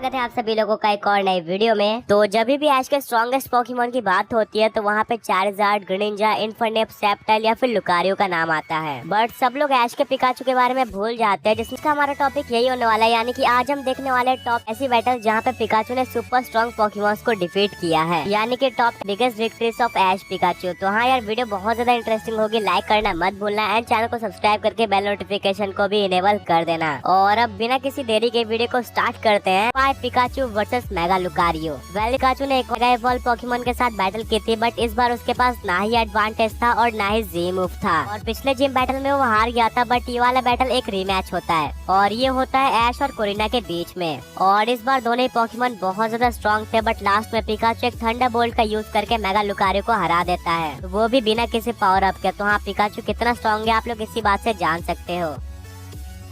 स्वागत है आप सभी लोगों का एक और नए वीडियो में। तो जब भी ऐश के स्ट्रॉन्गेस्ट पोकेमॉन की बात होती है तो वहाँ पे चार्जार्ड, ग्रीनिंजा, इन्फर्नेप, सेप्टाइल या फिर लुकारियो का नाम आता है। बट सब लोग ऐश के पिकाचू के बारे में भूल जाते हैं, जिसका हमारा टॉपिक यही होने वाला है। यानी कि आज हम देखने वाले टॉप ऐसी बैटल जहाँ पे पिकाचू ने सुपर स्ट्रॉन्ग पोकेमॉन्स को डिफीट किया है, यानी कि top biggest victories of Ash Pikachu. तो हाँ यार, वीडियो बहुत ज्यादा इंटरेस्टिंग होगी, लाइक करना मत भूलना एंड चैनल को सब्सक्राइब करके बेल नोटिफिकेशन को भी इनेबल कर देना। और अब बिना किसी देरी के वीडियो को स्टार्ट करते हैं। Pikachu versus mega Lucario. Pikachu ने एक मेगा इवॉल्व पोकेमॉन के साथ बैटल की थी, बट इस बार उसके पास ना ही एडवांटेज था और ना ही जी मूव था। और पिछले जिम बैटल में वो हार गया था, बट ये वाला बैटल एक रीमैच होता है और ये होता है ऐश और कोरिना के बीच में। और इस बार दोनों ही पोकेमॉन बहुत ज्यादा स्ट्रॉन्ग थे, बट लास्ट में पिकाचू एक थंडरबोल्ट का यूज करके मेगा लुकारियो को हरा देता है, वो भी बिना किसी पावर अप के। तो हाँ, पिकाचू कितना स्ट्रॉन्ग है आप लोग इसी बात से जान सकते हो।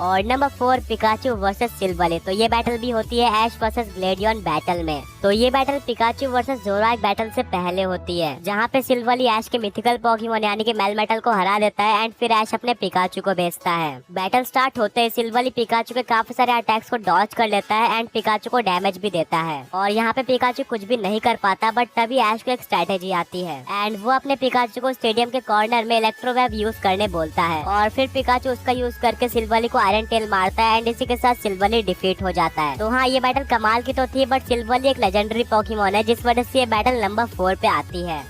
और नंबर 4 पिकाचू वर्सेस सिल्वली। तो ये बैटल भी होती है ऐश वर्सेस ग्लेडियन बैटल में। तो ये बैटल पिकाचू वर्सेस जोराक बैटल से पहले होती है, जहाँ पे सिल्वली ऐश के मिथिकल पोकेमॉन यानी कि मेलमेटल को हरा देता है एंड फिर ऐश अपने पिकाचू को भेजता है। बैटल स्टार्ट होते ही सिल्वली पिकाचू के काफी सारे अटैक्स को डॉज कर लेता है एंड पिकाचू को डैमेज भी देता है। और यहाँ पे पिकाचू कुछ भी नहीं कर पाता, बट तभी ऐश को एक स्ट्रेटेजी आती है एंड वो अपने पिकाचू को स्टेडियम के कॉर्नर में इलेक्ट्रोवेव यूज करने बोलता है। और फिर पिकाचू उसका यूज करके सिल्वली को आयरन टेल मारता है एंड इसी के साथ सिल्वली डिफीट हो जाता है। तो हाँ, ये बैटल कमाल की तो थी, बट सिल्वली एक लेजेंडरी पोकेमॉन है, जिस वजह से ये बैटल नंबर 4 पे आती है।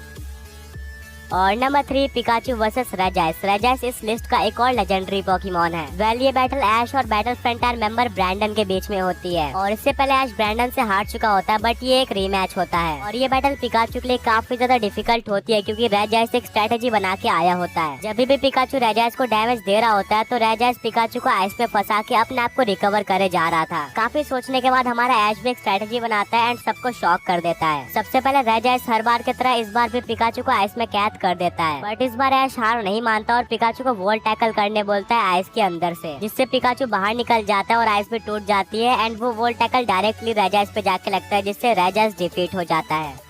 और नंबर 3 पिकाचू वर्सेस रेजाइस। रेजाइस इस लिस्ट का एक और लेजेंडरी पोकेमॉन है। ये बैटल ऐश और बैटल फ्रंटायर मेंबर ब्रैंडन के बीच में होती है और इससे पहले ऐश ब्रैंडन से हार चुका होता है, बट ये एक रीमैच होता है। और ये बैटल पिकाचू के लिए काफी ज्यादा डिफिकल्ट होती है, क्योंकि रेजाइस एक स्ट्रेटेजी बना के आया होता है। जब भी पिकाचू रेजाइस को डैमेज दे रहा होता है तो रेजाइस पिकाचू को आइस में फंसा के अपने आप को रिकवर करे जा रहा था। काफी सोचने के बाद हमारा ऐश भी एक स्ट्रेटेजी बनाता है एंड सबको शॉक कर देता है। सबसे पहले रेजाइस हर बार की तरह इस बार भी पिकाचू को आइस में कैद कर देता है, बट इस बार ऐश हार नहीं मानता और पिकाचू को वॉल टैकल करने बोलता है आइस के अंदर से, जिससे पिकाचू बाहर निकल जाता है और आइस भी टूट जाती है एंड वो वॉल टैकल डायरेक्टली रेजाइस पे जाके लगता है, जिससे रेजाइस डिफीट हो जाता है।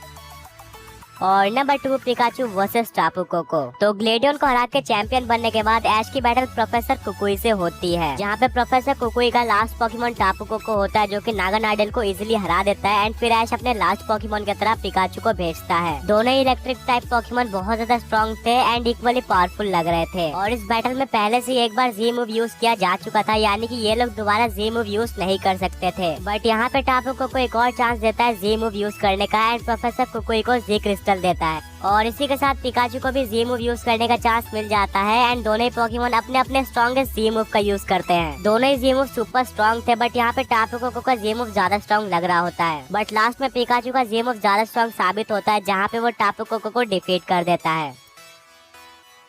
और नंबर 2 पिकाचू वर्सेस टापू कोको। तो ग्लेडियन को हरा के चैंपियन बनने के बाद ऐश की बैटल प्रोफेसर कुकुई से होती है, जहाँ पे प्रोफेसर कुकुई का लास्ट पोकेमॉन टापू कोको होता है, जो कि नागानाडल को इजीली हरा देता है एंड फिर ऐश अपने लास्ट पोकेमॉन की तरह पिकाचू को भेजता है। दोनों ही इलेक्ट्रिक टाइप पोकेमॉन बहुत ज्यादा स्ट्रॉन्ग थे एंड इक्वली पावरफुल लग रहे थे। और इस बैटल में पहले से एक बार जी मूव यूज किया जा चुका था, यानी कि ये लोग दोबारा जी मूव यूज नहीं कर सकते थे। बट यहाँ पे टापू कोको एक और चांस देता है जी मूव यूज करने का एंड प्रोफेसर कुकुई को जी क्रिस्टल देता है और इसी के साथ पिकाचू को भी जी मूव यूज करने का चांस मिल जाता है एंड दोनों ही पोकेमॉन अपने अपने स्ट्रॉन्गेस्ट जी मूव का यूज करते हैं। दोनों ही जी मूव सुपर स्ट्रॉन्ग थे, बट यहाँ पे टापू कोको का जी मूव ज्यादा स्ट्रॉन्ग लग रहा होता है, बट लास्ट में पिकाचू का जी मूव ज्यादा स्ट्रॉन्ग साबित होता है, जहाँ पे वो टापू कोको को डिफीट कर देता है।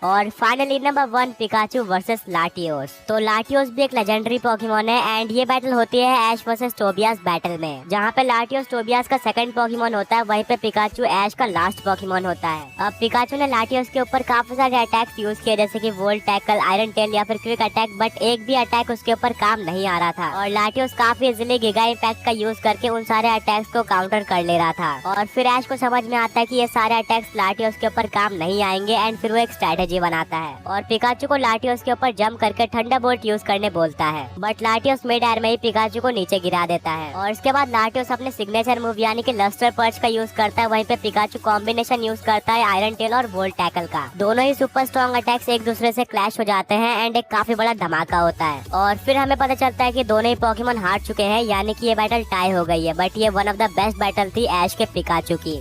और फाइनली नंबर 1 पिकाचू वर्सेस लाटियोस। तो लाटियोस भी एक लेजेंडरी पोकेमॉन है एंड ये बैटल होती है ऐश वर्सेस टोबियास बैटल में, जहाँ पे लाटियोस टोबियास का सेकंड पोकेमॉन होता है, वहीं पे पिकाचू ऐश का लास्ट पोकेमॉन होता है। अब पिकाचू ने लाटियोस के ऊपर काफी सारे अटैक्स यूज किए, जैसे कि वोल्ट टैकल, आयरन टेल या फिर क्विक अटैक, बट एक भी अटैक उसके ऊपर काम नहीं आ रहा था और लाटियोस काफी इजीली गिगा इम्पैक्ट का यूज करके उन सारे अटैक्स को काउंटर कर ले रहा था। और फिर ऐश को समझ में आता है कि ये सारे अटैक्स लाटियोस के ऊपर काम नहीं आएंगे एंड फिर वो एक स्ट्रेटेजी बनाता है और पिकाचू को लाटियोस के ऊपर जंप करके थंडरबोल्ट यूज करने बोलता है, बट लाटियोस मिड एयर में ही पिकाचू को नीचे गिरा देता है। और इसके बाद लाटियोस अपने सिग्नेचर मूव यानी कि लस्टर पर्च का यूज करता है, वहीं पे पिकाचू कॉम्बिनेशन यूज करता है आयरन टेल और वोल्ट टैकल का। दोनों ही सुपर स्ट्रॉन्ग अटैक्स एक दूसरे से क्लैश हो जाते हैं एंड एक काफी बड़ा धमाका होता है। और फिर हमें पता चलता है कि दोनों ही पोकेमॉन हार चुके हैं, यानी कि ये बैटल टाई हो गई है, बट ये one of the best battle थी ऐश के पिकाचू की।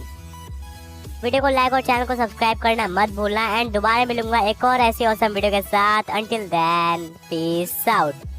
वीडियो को लाइक और चैनल को सब्सक्राइब करना मत भूलना एंड दोबारा मिलूंगा एक और ऐसी ऑसम वीडियो के साथ। Until then peace out.